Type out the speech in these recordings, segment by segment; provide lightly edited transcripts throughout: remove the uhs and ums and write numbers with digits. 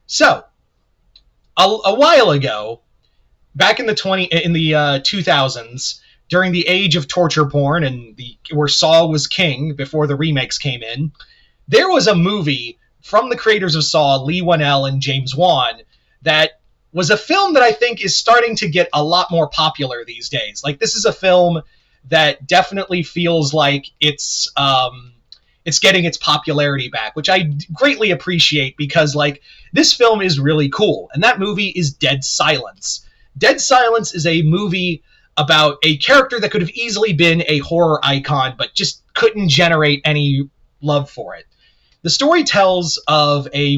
So, a while ago, back in the 2000s, during the age of torture porn and where Saw was king before the remakes came in, there was a movie from the creators of Saw, Leigh Whannell and James Wan, that was a film that I think is starting to get a lot more popular these days. Like, this is a film that definitely feels like it's getting its popularity back, which I greatly appreciate because, like, this film is really cool. And that movie is Dead Silence. Dead Silence is a movie about a character that could have easily been a horror icon, but just couldn't generate any love for it. The story tells of a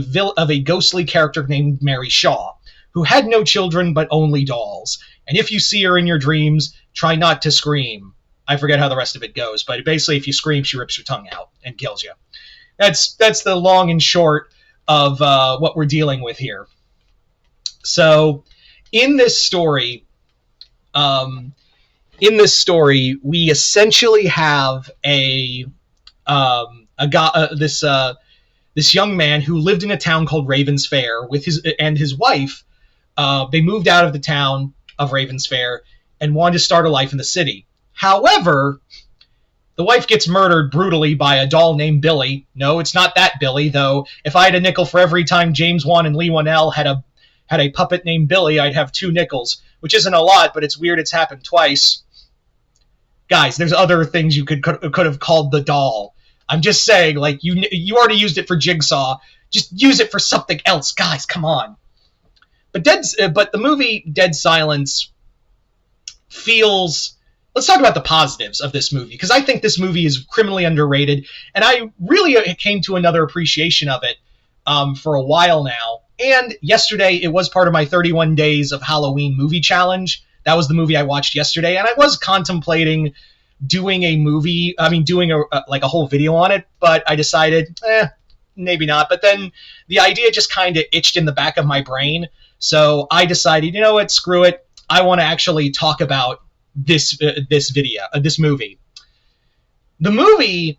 ghostly character named Mary Shaw, who had no children but only dolls. And if you see her in your dreams, try not to scream. I forget how the rest of it goes, but basically, if you scream, she rips your tongue out and kills you. That's the long and short of what we're dealing with here. So, in this story, we essentially have this young man who lived in a town called Ravens Fair with his wife. They moved out of the town of Ravens Fair and wanted to start a life in the city. However, the wife gets murdered brutally by a doll named Billy. No, it's not that Billy, though. If I had a nickel for every time James Wan and Leigh Whannell had a puppet named Billy, I'd have 2 nickels, which isn't a lot, but it's weird it's happened twice. Guys, there's other things you could have called the doll. I'm just saying, like, you already used it for Jigsaw. Just use it for something else, guys. Come on. But the movie Dead Silence feels. Let's talk about the positives of this movie, because I think this movie is criminally underrated, and I really came to another appreciation of it for a while now. And yesterday, it was part of my 31 Days of Halloween movie challenge. That was the movie I watched yesterday, and I was contemplating doing a whole video on it, but I decided, maybe not. But then the idea just kind of itched in the back of my brain, so I decided, you know what, screw it. I want to actually talk about this movie. The movie,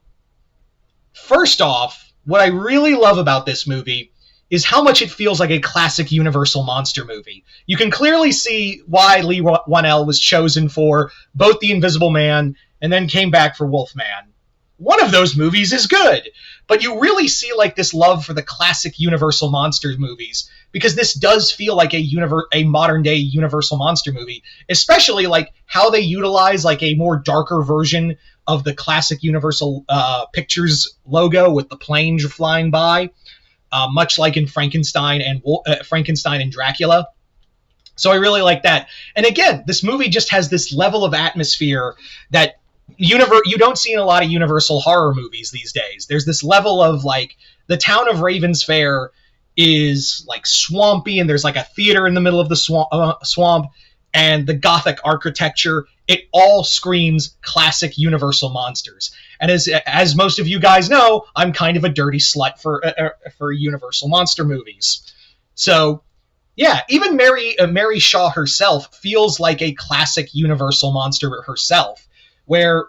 first off, what I really love about this movie is how much it feels like a classic Universal monster movie. You can clearly see why Leigh Whannell was chosen for both The Invisible Man and then came back for Wolfman. One of those movies is good, but you really see like this love for the classic Universal monsters movies, because this does feel like a modern day Universal monster movie, especially like how they utilize like a more darker version of the classic Universal Pictures logo with the plane flying by, much like in Frankenstein and Dracula. So I really like that. And again, this movie just has this level of atmosphere that you don't see in a lot of Universal horror movies these days. There's this level of like the town of Ravens Fair is like swampy, and there's like a theater in the middle of the swamp, and the Gothic architecture. It all screams classic Universal monsters. And as most of you guys know, I'm kind of a dirty slut for Universal monster movies. So yeah, even Mary Shaw herself feels like a classic Universal monster herself, where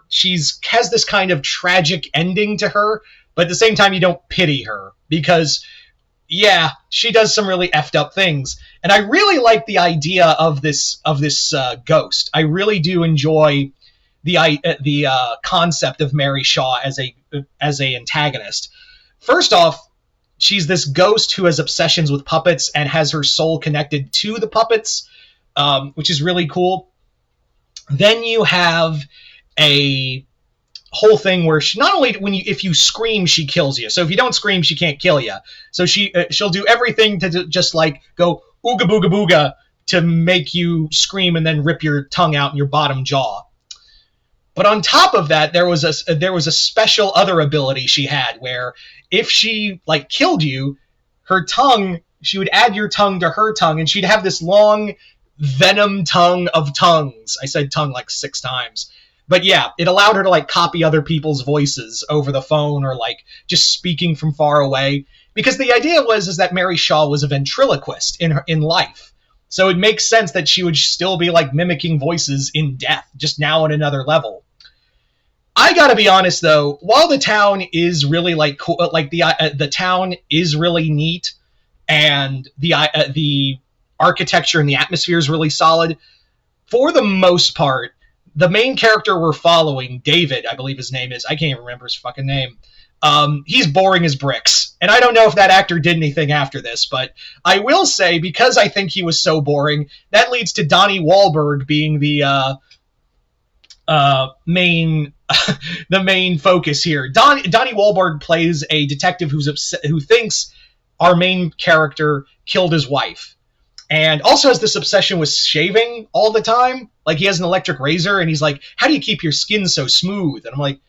has this kind of tragic ending to her, but at the same time you don't pity her, because yeah, she does some really effed up things. And I really like the idea of this ghost. I really do enjoy the concept of Mary Shaw as a antagonist. First off, she's this ghost who has obsessions with puppets and has her soul connected to the puppets, which is really cool. Then you have a whole thing where she not only if you scream, she kills you. So if you don't scream, she can't kill you. So she'll do everything to just like go ooga booga booga to make you scream and then rip your tongue out in your bottom jaw. But on top of that, there was a special other ability she had where if she like killed you, she would add your tongue to her tongue, and she'd have this long venom tongue of tongues. I said tongue like 6 times. But yeah, it allowed her to like copy other people's voices over the phone or like just speaking from far away. Because the idea is that Mary Shaw was a ventriloquist in life. So it makes sense that she would still be like mimicking voices in death, just now on another level. I gotta be honest though, while the town is really like cool, like the town is really neat, and the architecture and the atmosphere is really solid. For the most part, the main character we're following, David, I believe his name is. I can't even remember his fucking name. He's boring as bricks. And I don't know if that actor did anything after this, but I will say, because I think he was so boring, that leads to Donnie Wahlberg being the main the main focus here. Donnie Wahlberg plays a detective who thinks our main character killed his wife, and also has this obsession with shaving all the time. Like, he has an electric razor, and he's like, "How do you keep your skin so smooth?" And I'm like,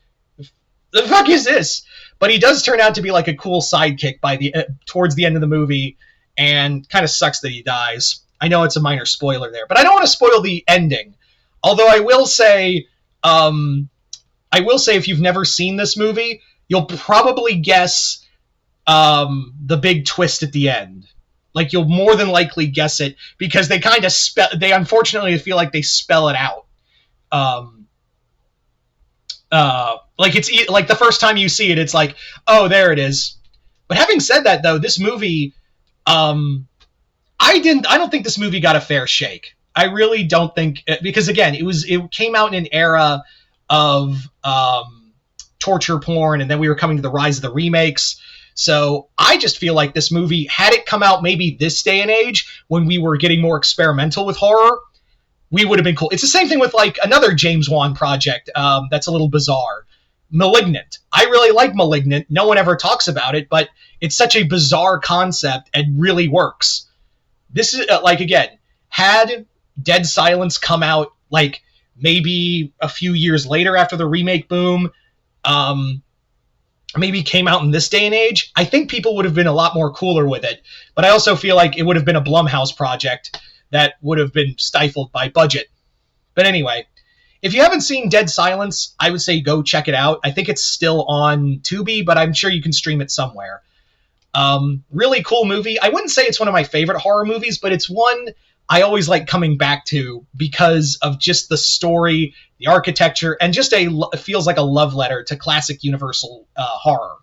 "The fuck is this?" But he does turn out to be like a cool sidekick by the towards the end of the movie, and kind of sucks that he dies. I know it's a minor spoiler there, but I don't want to spoil the ending. Although I will say if you've never seen this movie, you'll probably guess the big twist at the end. Like, you'll more than likely guess it, because they kind of they unfortunately feel like they spell it out. Like, it's like the first time you see it, it's like, oh, there it is. But having said that, though, this movie, I don't think this movie got a fair shake. I really don't think, because again, it came out in an era of torture porn, and then we were coming to the rise of the remakes. So I just feel like this movie, had it come out maybe this day and age, when we were getting more experimental with horror, we would have been cool. It's the same thing with like another James Wan project that's a little bizarre, Malignant. I really like Malignant. No one ever talks about it, but it's such a bizarre concept and really works. This is like, again, had Dead Silence come out like maybe a few years later after the remake boom, maybe came out in this day and age, I think people would have been a lot more cooler with it. But I also feel like it would have been a Blumhouse project that would have been stifled by budget. But anyway, if you haven't seen Dead Silence, I would say go check it out. I think it's still on Tubi, but I'm sure you can stream it somewhere. Really cool movie. I wouldn't say it's one of my favorite horror movies, but it's one I always like coming back to because of just the story, the architecture, and just it feels like a love letter to classic Universal horror.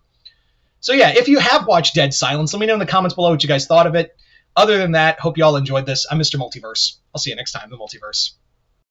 So yeah, if you have watched Dead Silence, let me know in the comments below what you guys thought of it. Other than that, hope you all enjoyed this. I'm Mr. Multiverse. I'll see you next time in the Multiverse.